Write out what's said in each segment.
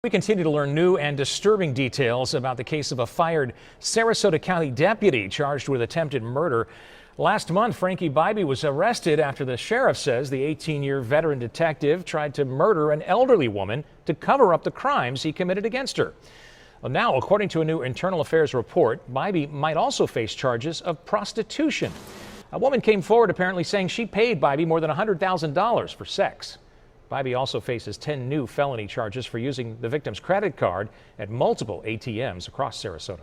We continue to learn new and disturbing details about the case of a fired Sarasota County deputy charged with attempted murder. Last month, Frankie Bybee was arrested after the sheriff says the 18-year veteran detective tried to murder an elderly woman to cover up the crimes he committed against her. Well, now, according to a new Internal Affairs report, Bybee might also face charges of prostitution. A woman came forward apparently saying she paid Bybee more than $100,000 for sex. Bybee also faces 10 new felony charges for using the victim's credit card at multiple ATMs across Sarasota.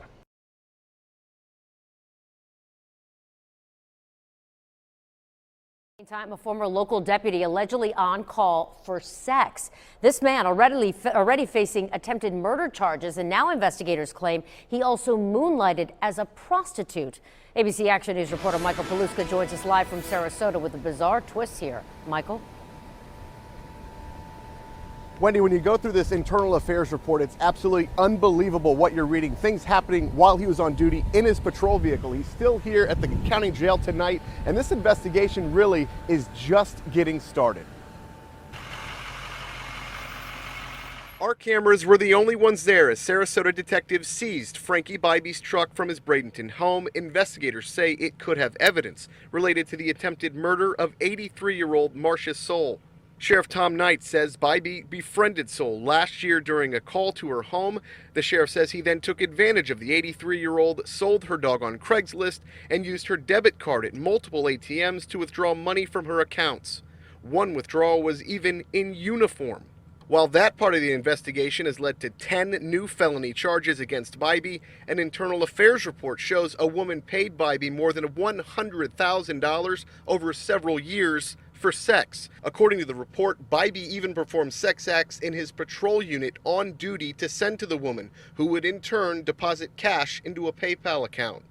Meantime, a former local deputy allegedly on call for sex. This man already facing attempted murder charges, and now investigators claim he also moonlighted as a prostitute. ABC Action News reporter Michael Paluska joins us live from Sarasota with a bizarre twist here. Michael? Wendy, when you go through this Internal Affairs report, it's absolutely unbelievable what you're reading. Things happening while he was on duty in his patrol vehicle. He's still here at the county jail tonight, and this investigation really is just getting started. Our cameras were the only ones there as Sarasota detectives seized Frankie Bybee's truck from his Bradenton home. Investigators say it could have evidence related to the attempted murder of 83-year-old Marcia Soul. Sheriff Tom Knight says Bybee befriended Soul last year during a call to her home. The sheriff says he then took advantage of the 83-year-old, sold her dog on Craigslist, and used her debit card at multiple ATMs to withdraw money from her accounts. One withdrawal was even in uniform. While that part of the investigation has led to 10 new felony charges against Bybee, an Internal Affairs report shows a woman paid Bybee more than $100,000 over several years for sex. According to the report, Bybee even performed sex acts in his patrol unit on duty to send to the woman, who would in turn deposit cash into a PayPal account.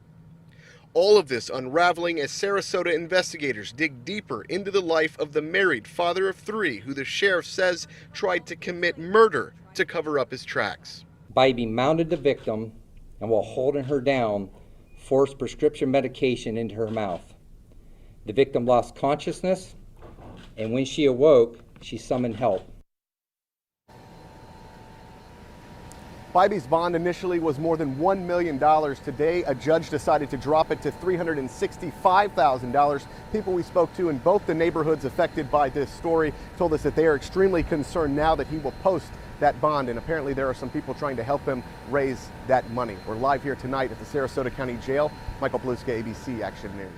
All of this unraveling as Sarasota investigators dig deeper into the life of the married father of three who the sheriff says tried to commit murder to cover up his tracks. Bybee mounted the victim and, while holding her down, forced prescription medication into her mouth. The victim lost consciousness, and when she awoke, she summoned help. Bybee's bond initially was more than $1 million. Today, a judge decided to drop it to $365,000. People we spoke to in both the neighborhoods affected by this story told us that they are extremely concerned now that he will post that bond, and apparently there are some people trying to help him raise that money. We're live here tonight at the Sarasota County Jail. Michael Paluska, ABC Action News.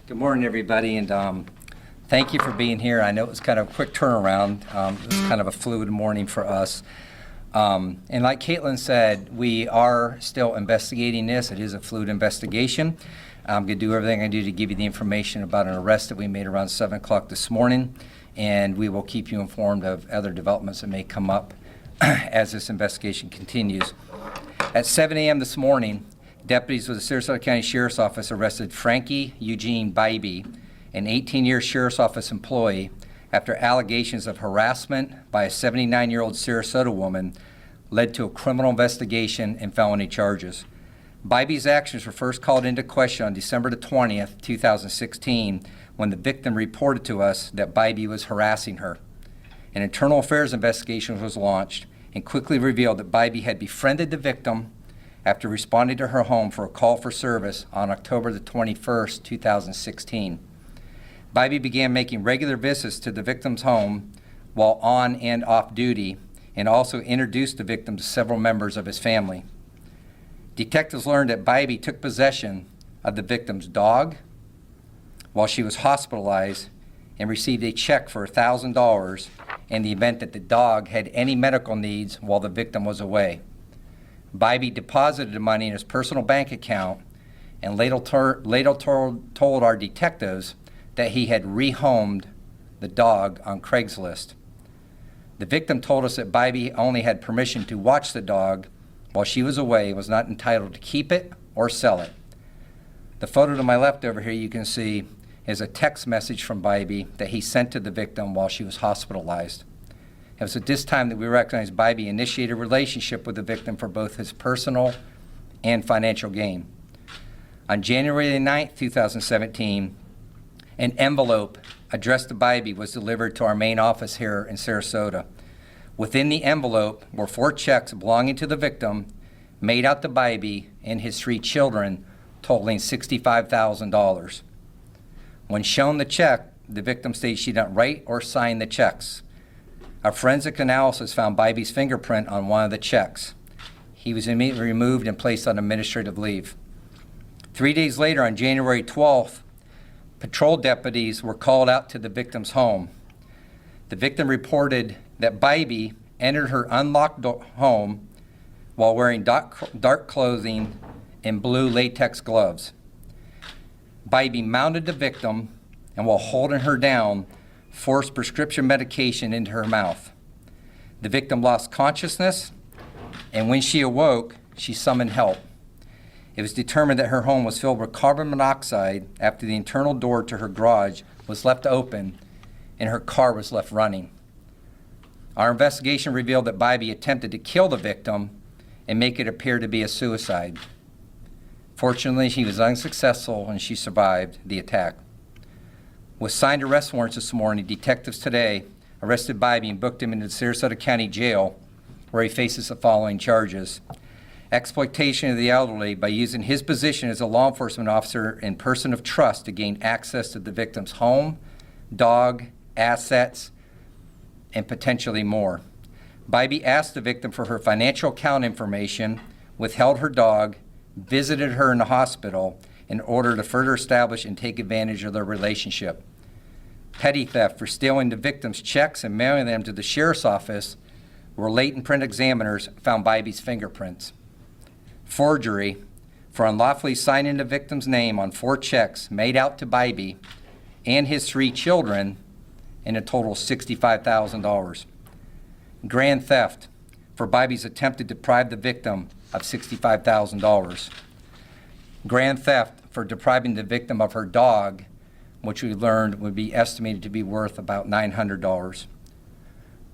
Good morning, everybody, and thank you for being here. I know it was kind of a quick turnaround. It was kind of a fluid morning for us. And like Caitlin said, we are still investigating this. It is a fluid investigation. I'm going to do everything I do to give you the information about an arrest that we made around 7 o'clock this morning, and we will keep you informed of other developments that may come up as this investigation continues. At 7 a.m. this morning, deputies with the Sarasota County Sheriff's Office arrested Frankie Eugene Bybee, an 18-year Sheriff's Office employee, after allegations of harassment by a 79-year-old Sarasota woman led to a criminal investigation and felony charges. Bybee's actions were first called into question on December the 20th, 2016, when the victim reported to us that Bybee was harassing her. An internal affairs investigation was launched and quickly revealed that Bybee had befriended the victim after responding to her home for a call for service on October the 21st, 2016. Bybee began making regular visits to the victim's home while on and off duty, and also introduced the victim to several members of his family. Detectives learned that Bybee took possession of the victim's dog while she was hospitalized and received a check for $1,000 in the event that the dog had any medical needs while the victim was away. Bybee deposited the money in his personal bank account and later told our detectives that he had rehomed the dog on Craigslist. The victim told us that Bybee only had permission to watch the dog while she was away and was not entitled to keep it or sell it. The photo to my left over here you can see is a text message from Bybee that he sent to the victim while she was hospitalized. It was at this time that we recognized Bybee initiated a relationship with the victim for both his personal and financial gain. On January 9th, 2017, an envelope addressed to Bybee was delivered to our main office here in Sarasota. Within the envelope were 4 checks belonging to the victim, made out to Bybee and his 3 children, totaling $65,000. When shown the check, the victim states she didn't write or sign the checks. A forensic analysis found Bybee's fingerprint on one of the checks. He was immediately removed and placed on administrative leave. 3 days later, on January 12th, patrol deputies were called out to the victim's home. The victim reported that Bybee entered her unlocked home while wearing dark clothing and blue latex gloves. Bybee mounted the victim and, while holding her down, forced prescription medication into her mouth. The victim lost consciousness, and when she awoke, she summoned help. It was determined that her home was filled with carbon monoxide after the internal door to her garage was left open and her car was left running. Our investigation revealed that Bybee attempted to kill the victim and make it appear to be a suicide. Fortunately, she was unsuccessful and she survived the attack. With signed arrest warrants this morning, detectives today arrested Bybee and booked him into the Sarasota County Jail, where he faces the following charges: exploitation of the elderly by using his position as a law enforcement officer and person of trust to gain access to the victim's home, dog, assets, and potentially more. Bybee asked the victim for her financial account information, withheld her dog, visited her in the hospital in order to further establish and take advantage of their relationship. Petty theft for stealing the victim's checks and mailing them to the sheriff's office, where latent print examiners found Bybee's fingerprints. Forgery for unlawfully signing the victim's name on 4 checks made out to Bybee and his 3 children in a total of $65,000. Grand theft for Bybee's attempt to deprive the victim of $65,000. Grand theft for depriving the victim of her dog, which we learned would be estimated to be worth about $900.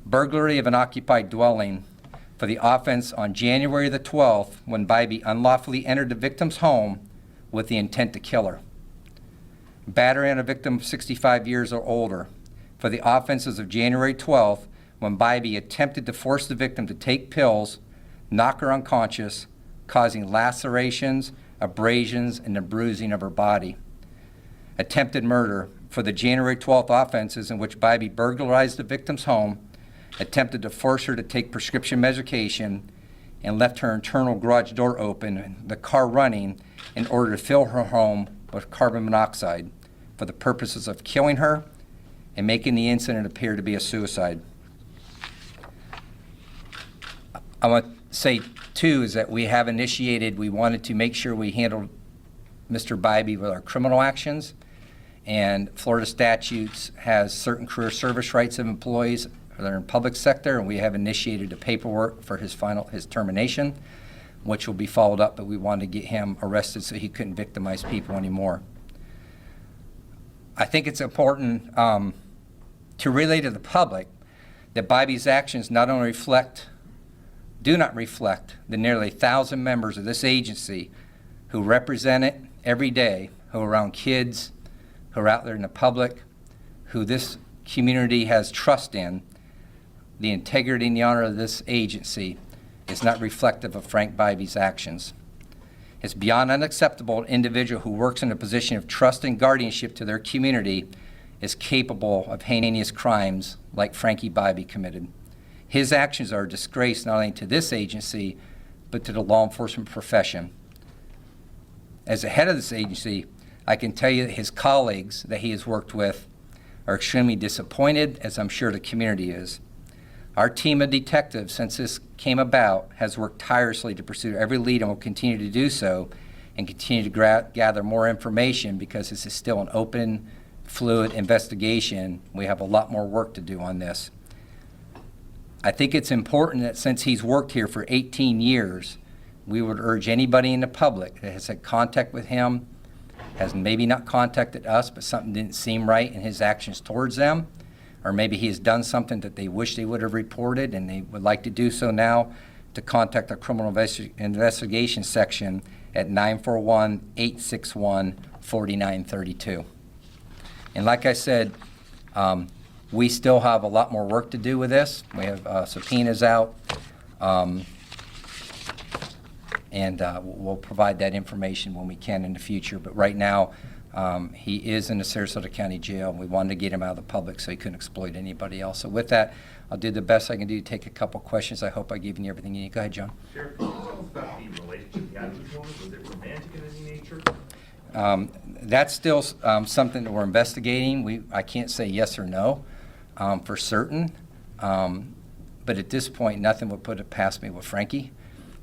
Burglary of an occupied dwelling for the offense on January the 12th, when Bybee unlawfully entered the victim's home with the intent to kill her. Battery on a victim of 65 years or older for the offenses of January 12th, when Bybee attempted to force the victim to take pills, knock her unconscious, causing lacerations, abrasions, and the bruising of her body. Attempted murder for the January 12th offenses in which Bybee burglarized the victim's home, attempted to force her to take prescription medication, and left her internal garage door open and the car running in order to fill her home with carbon monoxide, for the purposes of killing her and making the incident appear to be a suicide. I want to say, too, is that we have initiated, we wanted to make sure we handled Mr. Bybee with our criminal actions, and Florida statutes has certain career service rights of employees that are in public sector, and we have initiated the paperwork for his termination, which will be followed up, but we wanted to get him arrested so he couldn't victimize people anymore. I think it's important to relay to the public that Bybee's actions not only do not reflect the nearly 1,000 members of this agency who represent it every day, who are around kids, who are out there in the public, who this community has trust in. The integrity and the honor of this agency is not reflective of Frank Bybee's actions. It's beyond unacceptable an individual who works in a position of trust and guardianship to their community is capable of heinous crimes like Frankie Bybee committed. His actions are a disgrace not only to this agency, but to the law enforcement profession. As the head of this agency, I can tell you that his colleagues that he has worked with are extremely disappointed, as I'm sure the community is. Our team of detectives, since this came about, has worked tirelessly to pursue every lead and will continue to do so and continue to gather more information because this is still an open, fluid investigation. We have a lot more work to do on this. I think it's important that since he's worked here for 18 years, we would urge anybody in the public that has had contact with him, has maybe not contacted us, but something didn't seem right in his actions towards them, or maybe he has done something that they wish they would have reported and they would like to do so now, to contact our criminal investigation section at 941-861-4932. And like I said, we still have a lot more work to do with this. We have subpoenas out, and we'll provide that information when we can in the future. But right now, he is in the Sarasota County Jail. We wanted to get him out of the public so he couldn't exploit anybody else. So with that, I'll do the best I can do to take a couple questions. I hope I've given you everything you need. Go ahead, John. Sheriff, can you tell us about the relationship you had with this woman? Was it romantic in any nature? That's still something that we're investigating. I can't say yes or no for certain, but at this point, nothing would put it past me with Frankie.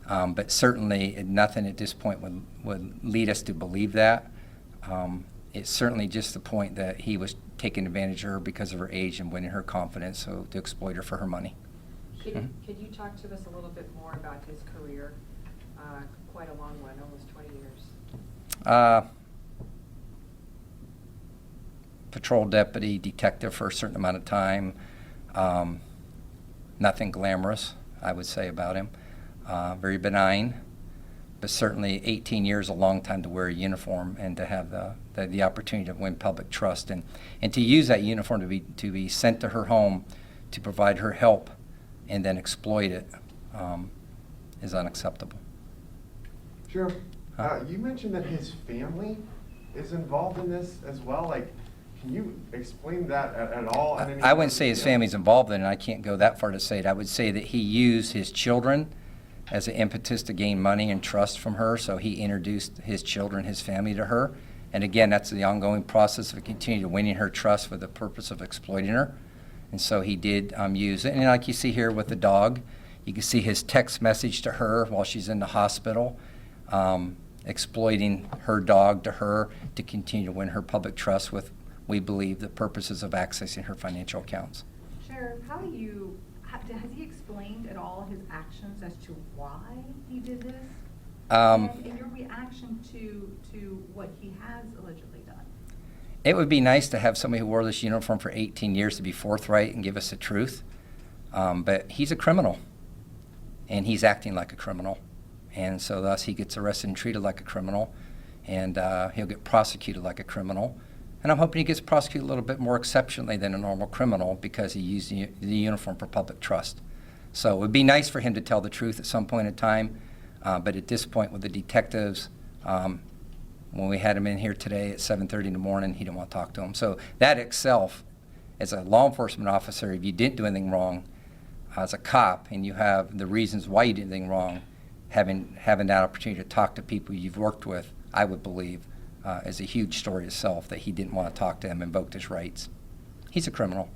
But certainly, nothing at this point would lead us to believe that. It's certainly just the point that he was taking advantage of her because of her age and winning her confidence, so to exploit her for her money. Could you talk to us a little bit more about his career? Quite a long one, almost 20 years. Patrol deputy, detective for a certain amount of time. Nothing glamorous, I would say, about him. Very benign, but certainly 18 years, a long time to wear a uniform and to have the opportunity to win public trust and to use that uniform to be sent to her home to provide her help and then exploit it is unacceptable. Sheriff, you mentioned that his family is involved in this as well. Like, can you explain that at all? I wouldn't say his family's involved in it. I can't go that far to say it. I would say that he used his children as an impetus to gain money and trust from her, so he introduced his children, his family to her. And again, that's the ongoing process of continuing winning her trust for the purpose of exploiting her. And so he did use it. And like you see here with the dog, you can see his text message to her while she's in the hospital, exploiting her dog to her to continue to win her public trust with, we believe, the purposes of accessing her financial accounts. Sheriff, has he explained at all his actions as to why he did this? And your reaction to what he has allegedly done? It would be nice to have somebody who wore this uniform for 18 years to be forthright and give us the truth. But he's a criminal, and he's acting like a criminal. And so thus he gets arrested and treated like a criminal, and he'll get prosecuted like a criminal. And I'm hoping he gets prosecuted a little bit more exceptionally than a normal criminal because he used the uniform for public trust. So it would be nice for him to tell the truth at some point in time, but at this point with the detectives, when we had him in here today at 7:30 in the morning, he didn't want to talk to him. So that itself, as a law enforcement officer, if you didn't do anything wrong, as a cop, and you have the reasons why you did anything wrong, having that opportunity to talk to people you've worked with, I would believe, is a huge story itself, that he didn't want to talk to him, invoked his rights. He's a criminal.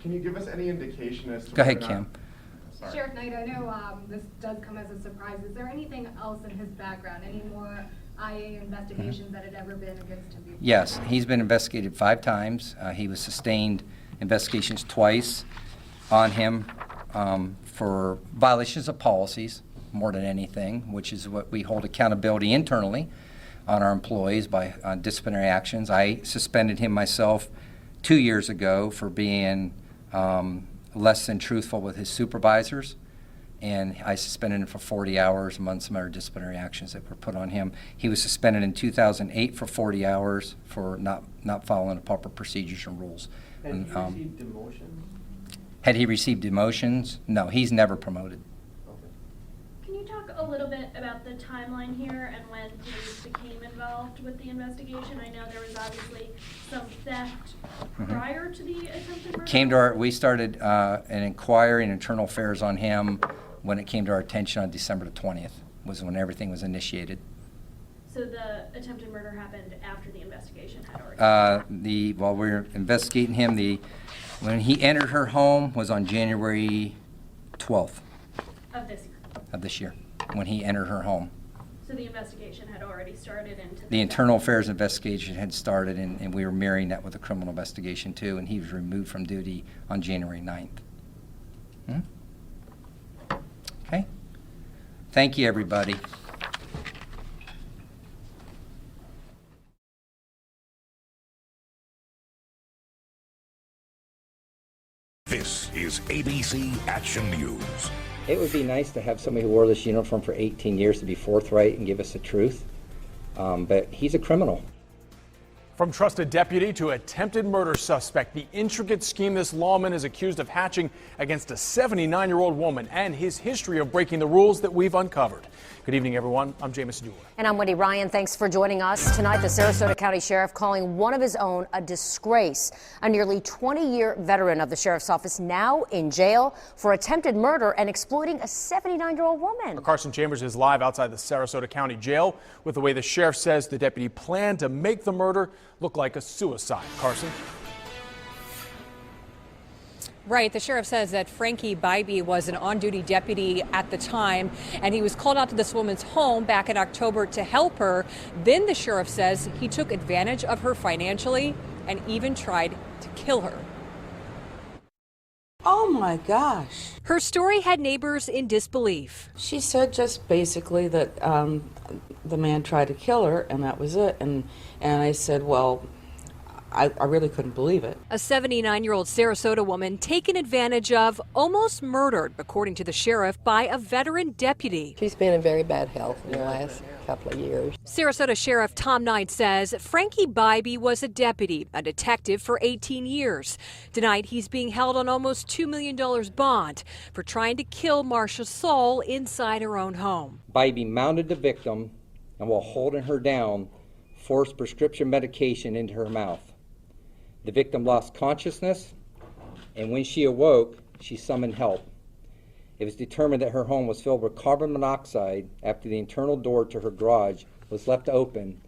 Can you give us any indication as to Go ahead, whether or Kim. not- Sorry. Sheriff Knight, I know this does come as a surprise. Is there anything else in his background? Any more IA investigations that had ever been against him before? Yes, he's been investigated 5 times. He was sustained investigations twice on him for violations of policies, more than anything, which is what we hold accountability internally on our employees by disciplinary actions. I suspended him myself 2 years ago for being less than truthful with his supervisors, and I suspended him for 40 hours among some other disciplinary actions that were put on him. He was suspended in 2008 for 40 hours for not following the proper procedures and rules. Had he received demotion? Had he received demotions? No, he's never promoted. Can you talk a little bit about the timeline here and when police became involved with the investigation? I know there was obviously some theft prior to the attempted murder. We started an inquiry in internal affairs on him when it came to our attention on December the 20th, was when everything was initiated. So the attempted murder happened after the investigation had already While we were investigating him, when he entered her home was on January 12th of this year. of this year, when he entered her home. So the investigation had already started into The internal affairs investigation had started, and we were mirroring that with a criminal investigation too, and he was removed from duty on January 9th. Okay? Thank you, everybody. This is ABC Action News. It would be nice to have somebody who wore this uniform for 18 years to be forthright and give us the truth, but he's a criminal. From trusted deputy to attempted murder suspect, the intricate scheme this lawman is accused of hatching against a 79-year-old woman and his history of breaking the rules that we've uncovered. Good evening, everyone. I'm Jameis Dewar. And I'm Wendy Ryan. Thanks for joining us. Tonight, the Sarasota County Sheriff calling one of his own a disgrace. A nearly 20-year veteran of the Sheriff's Office now in jail for attempted murder and exploiting a 79-year-old woman. Carson Chambers is live outside the Sarasota County Jail with the way the sheriff says the deputy planned to make the murder look like a suicide. Carson? Right. The sheriff says that Frankie Bybee was an on-duty deputy at the time, and he was called out to this woman's home back in October to help her. Then the sheriff says he took advantage of her financially and even tried to kill her. Oh my gosh. Her story had neighbors in disbelief. She said just basically that the man tried to kill her, and that was it. And I said, well, I really couldn't believe it. A 79-year-old Sarasota woman taken advantage of, almost murdered, according to the sheriff, by a veteran deputy. She's been in very bad health in the last couple of years. Sarasota Sheriff Tom Knight says Frankie Bybee was a deputy, a detective for 18 years. Tonight, he's being held on almost $2 million bond for trying to kill Marcia Soul inside her own home. Bybee mounted the victim and, while holding her down, forced prescription medication into her mouth. The victim lost consciousness, and when she awoke, she summoned help. It was determined that her home was filled with carbon monoxide after the internal door to her garage was left open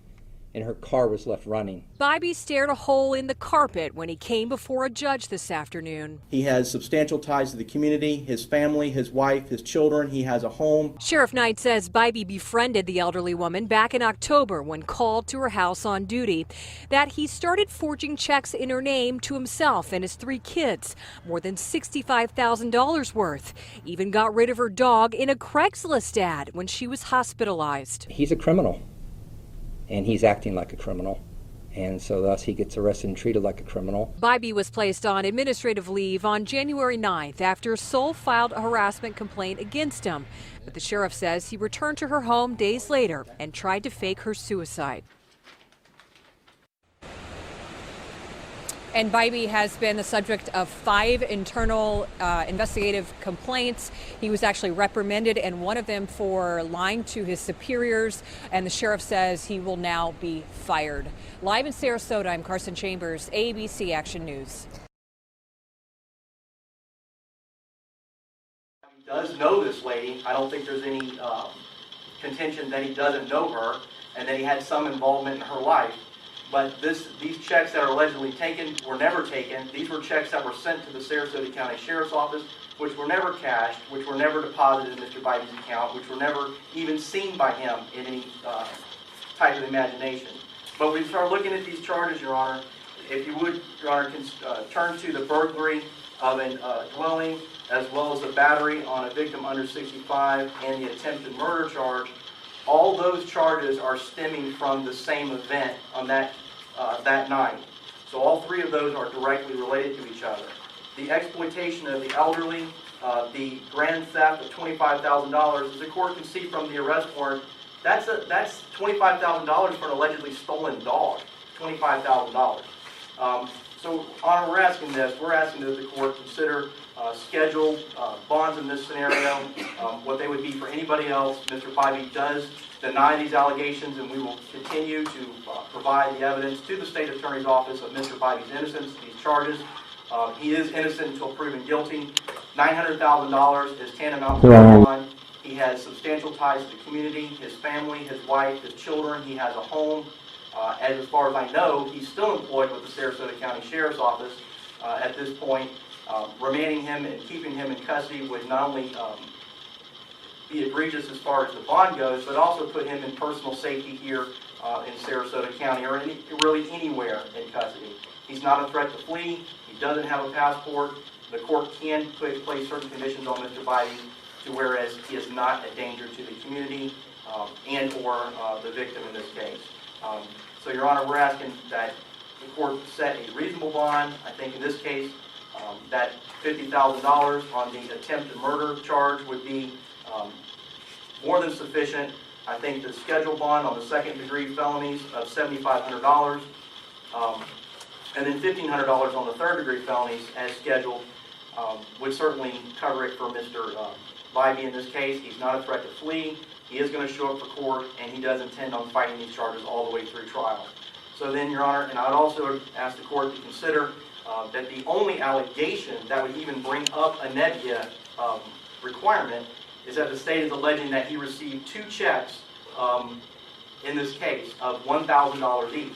and her car was left running. Bybee stared a hole in the carpet when he came before a judge this afternoon. He has substantial ties to the community, his family, his wife, his children. He has a home. Sheriff Knight says Bybee befriended the elderly woman back in October when called to her house on duty. That he started forging checks in her name to himself and his 3 kids, more than $65,000 worth. Even got rid of her dog in a Craigslist ad when she was hospitalized. He's a criminal, and he's acting like a criminal. And so thus he gets arrested and treated like a criminal. Bybee was placed on administrative leave on January 9th after Soul filed a harassment complaint against him. But the sheriff says he returned to her home days later and tried to fake her suicide. And Bybee has been the subject of 5 internal investigative complaints. He was actually reprimanded, and one of them for lying to his superiors. And the sheriff says he will now be fired. Live in Sarasota, I'm Carson Chambers, ABC Action News. He does know this lady. I don't think there's any contention that he doesn't know her. and that he had some involvement in her life. But these checks that are allegedly taken were never taken. These were checks that were sent to the Sarasota County Sheriff's Office, which were never cashed, which were never deposited in Mr. Bybie's account, which were never even seen by him in any type of imagination. But when you start looking at these charges, Your Honor, if you would, Your Honor, turn to the burglary of a dwelling, as well as the battery on a victim under 65 and the attempted murder charge. All those charges are stemming from the same event on that night. So all three of those are directly related to each other. The exploitation of the elderly, the grand theft of $25,000, as the court can see from the arrest warrant, that's $25,000 for an allegedly stolen dog. $25,000. So, Honor, we're asking that the court consider scheduled bonds in this scenario, what they would be for anybody else. Mr. Bybie does deny these allegations, and we will continue to provide the evidence to the State Attorney's Office of Mr. Bybie's innocence, these charges. He is innocent until proven guilty. $900,000 is tantamount to a bond. He has substantial ties to the community, his family, his wife, his children. He has a home. As far as I know, he's still employed with the Sarasota County Sheriff's Office at this point. Remaining him and keeping him in custody would not only be egregious as far as the bond goes, but also put him in personal safety here in Sarasota County, or really anywhere in custody. He's not a threat to flee. He doesn't have a passport. The court can place certain conditions on Mr. Bybie to whereas he is not a danger to the community and or the victim in this case. So, Your Honor, we're asking that the court set a reasonable bond. I think in this case, that $50,000 on the attempted murder charge would be more than sufficient. I think the scheduled bond on the second-degree felonies of $7,500, and then $1,500 on the third-degree felonies as scheduled would certainly cover it for Mr. Bybie in this case. He's not a threat to flee. He is going to show up for court, and he does intend on fighting these charges all the way through trial. So then, Your Honor, and I would also ask the court to consider that the only allegation that would even bring up a NEDIA requirement is that the state is alleging that he received 2 checks in this case of $1,000 each.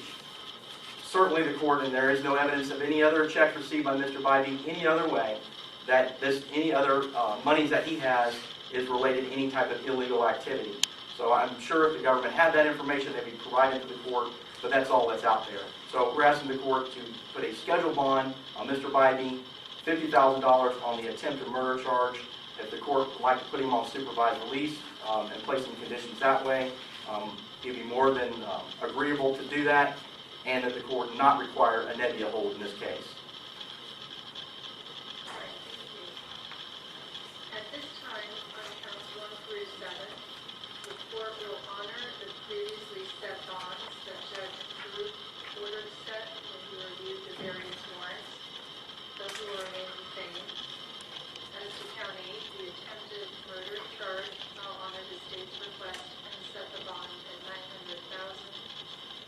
Certainly the court, and there is no evidence of any other checks received by Mr. Bybie any other way, that any other monies that he has is related to any type of illegal activity. So I'm sure if the government had that information, they'd be providing it to the court, but that's all that's out there. So we're asking the court to put a scheduled bond on Mr. Bybie, $50,000 on the attempted murder charge. If the court would like to put him on supervised release and place some conditions that way, he'd be more than agreeable to do that, and that the court not require a NEDIA hold in this case. At this time, on counts 1 through 7, the court will honor the previously set bonds that Judge Group ordered set when he reviewed the various warrants. Those will remain the same. As to count 8, the attempted murder charge, I'll honor the state's request and set the bond at $900,000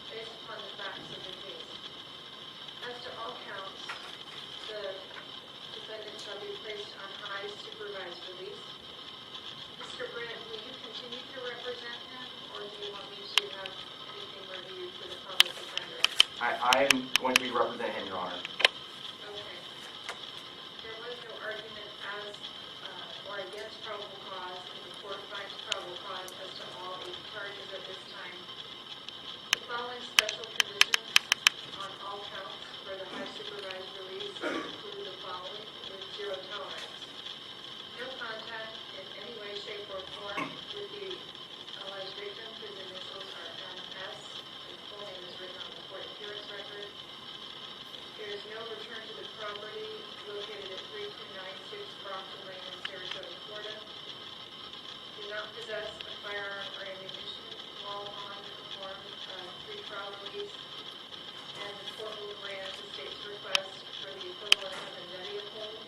based upon the facts of the case. As to all counts, the defendant shall be placed on high supervised release. Mr. Brent, will you continue to represent him, or do you want me to have anything reviewed for the public defender? I am going to be representing him, Your Honor. Okay. There was no argument as or against probable cause, and the court finds probable cause as to all 8 charges at this time. The following special conditions on all counts for the high supervised release include the following with 0 tolerance. No contact in any way, shape, or form with the alleged victim whose initials are MS, and full name is written on the court appearance record. There is no return to the property located at 3296 Brompton Lane in Sarasota, Florida. Do not possess a firearm or ammunition while on the form of pre-trial release. And the court will grant the state's request for the equivalent of a NEDIA hold,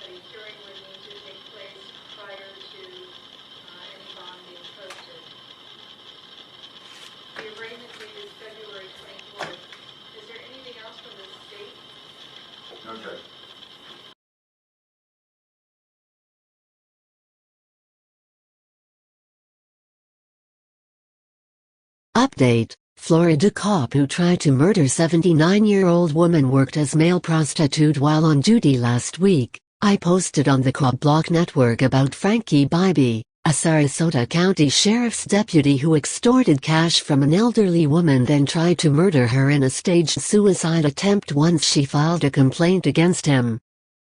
that a hearing would need to take place prior to any bond being posted. The arraignment date is February 24th. Is there anything else from the state? No, Judge. Update: Florida cop who tried to murder 79-year-old woman worked as male prostitute while on duty last week. I posted on the COPBLOCK network about Frankie Bybee, a Sarasota County Sheriff's deputy who extorted cash from an elderly woman then tried to murder her in a staged suicide attempt once she filed a complaint against him.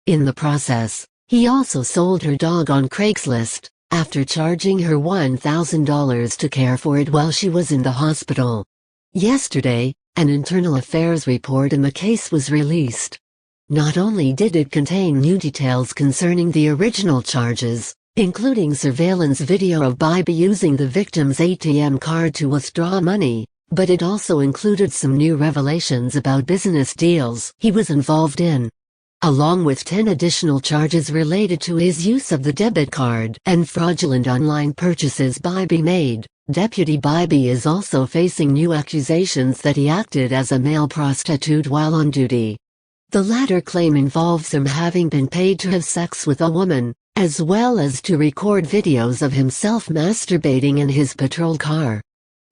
In the process, he also sold her dog on Craigslist, after charging her $1,000 to care for it while she was in the hospital. Yesterday, an internal affairs report in the case was released. Not only did it contain new details concerning the original charges, including surveillance video of Bybee using the victim's ATM card to withdraw money, but it also included some new revelations about business deals he was involved in, along with 10 additional charges related to his use of the debit card and fraudulent online purchases Bybee made. Deputy Bybee is also facing new accusations that he acted as a male prostitute while on duty. The latter claim involves him having been paid to have sex with a woman, as well as to record videos of himself masturbating in his patrol car.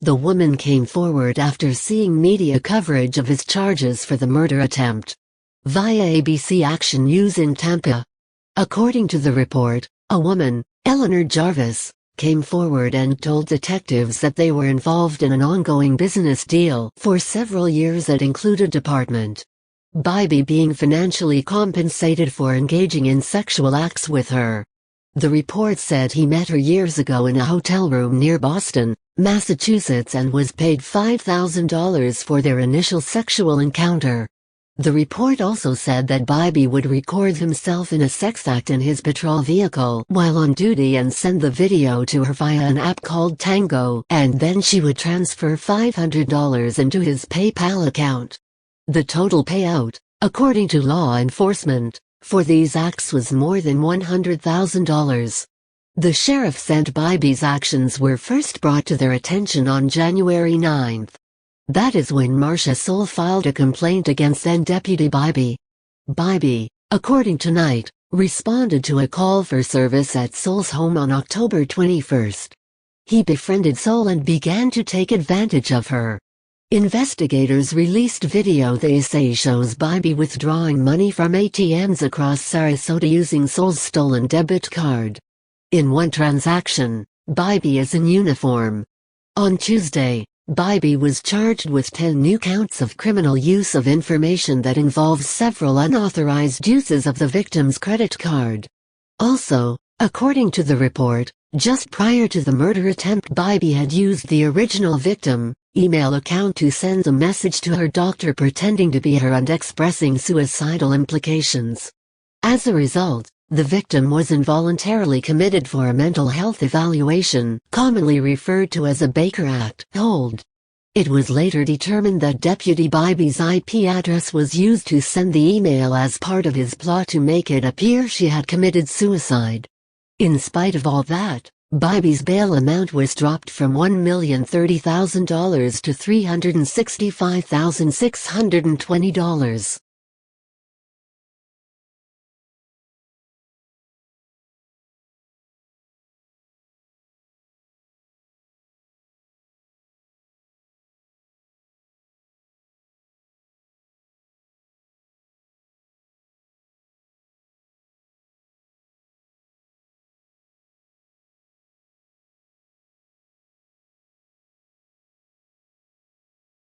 The woman came forward after seeing media coverage of his charges for the murder attempt via ABC Action News in Tampa. According to the report, a woman, Eleanor Jarvis, came forward and told detectives that they were involved in an ongoing business deal for several years that included Department Bybee being financially compensated for engaging in sexual acts with her. The report said he met her years ago in a hotel room near Boston, Massachusetts and was paid $5,000 for their initial sexual encounter. The report also said that Bybee would record himself in a sex act in his patrol vehicle while on duty and send the video to her via an app called Tango, and then she would transfer $500 into his PayPal account. The total payout, according to law enforcement, for these acts was more than $100,000. The sheriff said Bybee's actions were first brought to their attention on January 9. That is when Marcia Soule filed a complaint against then-Deputy Bybee. Bybee, according to Knight, responded to a call for service at Soule's home on October 21. He befriended Soule and began to take advantage of her. Investigators released video they say shows Bybee withdrawing money from ATMs across Sarasota using Soule's stolen debit card. In one transaction, Bybee is in uniform. On Tuesday, Bybee was charged with 10 new counts of criminal use of information that involves several unauthorized uses of the victim's credit card. Also, according to the report, just prior to the murder attempt Bybee had used the original victim email account to send a message to her doctor pretending to be her and expressing suicidal implications. As a result, the victim was involuntarily committed for a mental health evaluation, commonly referred to as a Baker Act hold. It was later determined that Deputy Bybee's IP address was used to send the email as part of his plot to make it appear she had committed suicide. In spite of all that, Bybee's bail amount was dropped from $1,030,000 to $365,620.